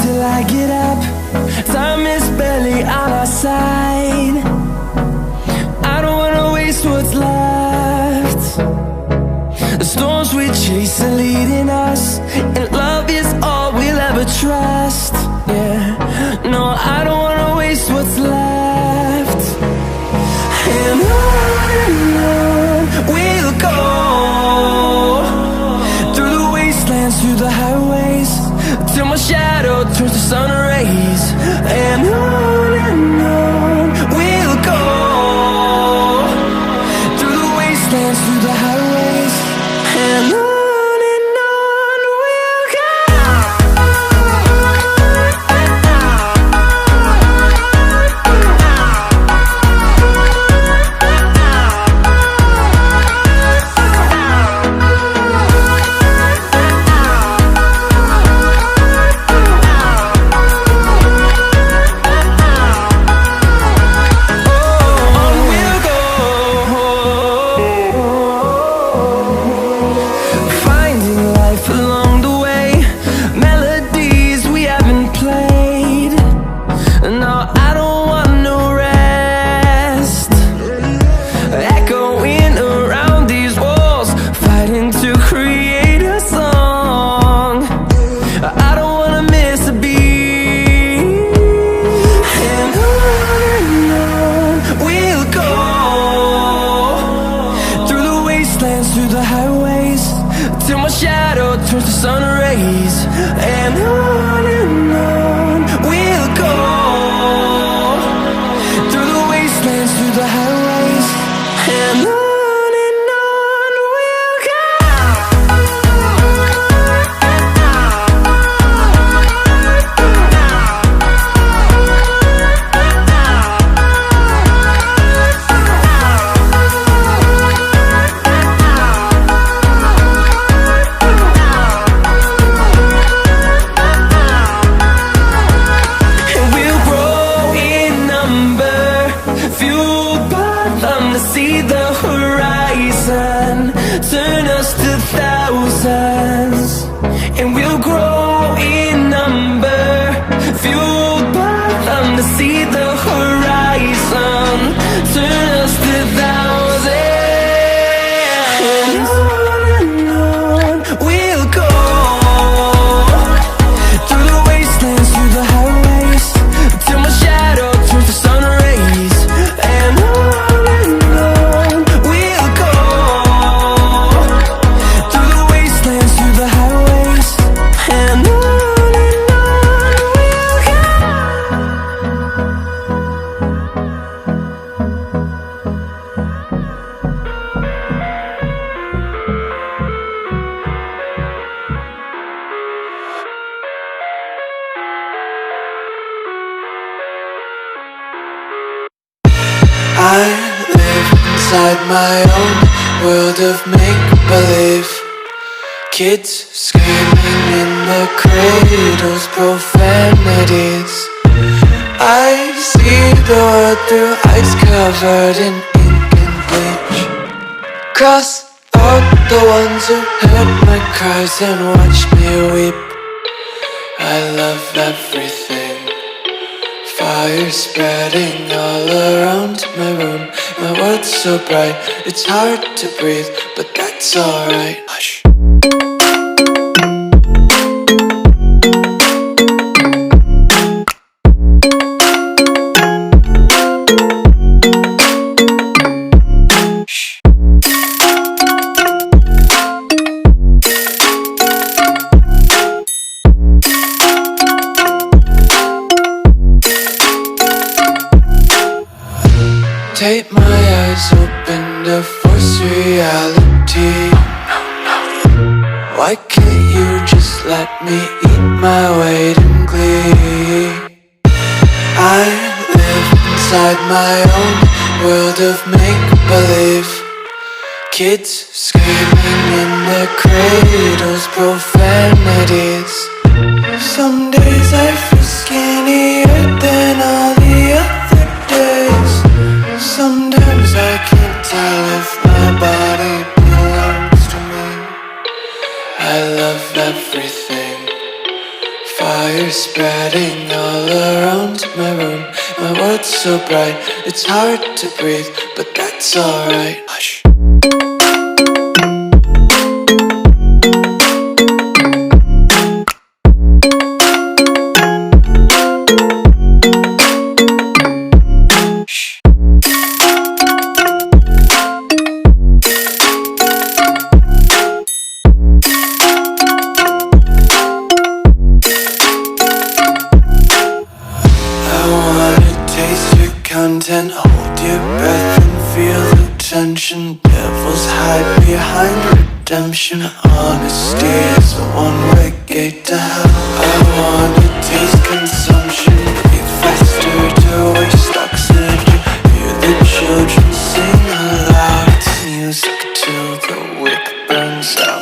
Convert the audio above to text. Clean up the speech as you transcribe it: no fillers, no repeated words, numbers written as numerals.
Till I get up, time is barely on our side. I don't wanna waste what's left. The storms we chase are leading us, and love is all we'll ever trust. Yeah, no, I don't wanna waste what's left. And on we'll go, through the wastelands, through the highways, till my shadow turns to sun rays. And on we'll go, through the wastelands, through the highways, and on we'll go. Through the highways, till my shadow turns to sun rays. And on we'll go, through the wastelands, through the highways, and on. See the horizon, turn us to thousands, and we'll grow in number, fueled by them. To see the horizon, turn us to thousands, and on we'll go, through the wastelands, through the highways, till my shadow turns to sun rays. And I live inside my own world of make-believe. Kids screaming in the cradles, profanities. I see the world through eyes covered in ink and bleach. Cross out the ones who heard my cries and watched me weep. I love everything. Fire spreading all around my room. My world's so bright, it's hard to breathe, but that's alright. Hush. Tape my eyes open to force reality. Why can't you just let me eat my weight in glee? I live inside my own world of make-believe. Kids screaming in their cradles, profanities. Some days I feel skinnier than all the other days. Sometimes I can't tell if my body belongs to me. I love everything. Fire spreading all around my room. My world's so bright, it's hard to breathe, but that's alright. Hush. Content, hold your breath and feel the tension. Devils hide behind redemption. Honesty is a one-way gate to hell. I wanna taste consumption, breathe faster to waste oxygen. Hear the children sing aloud. It's music till the wick burns out.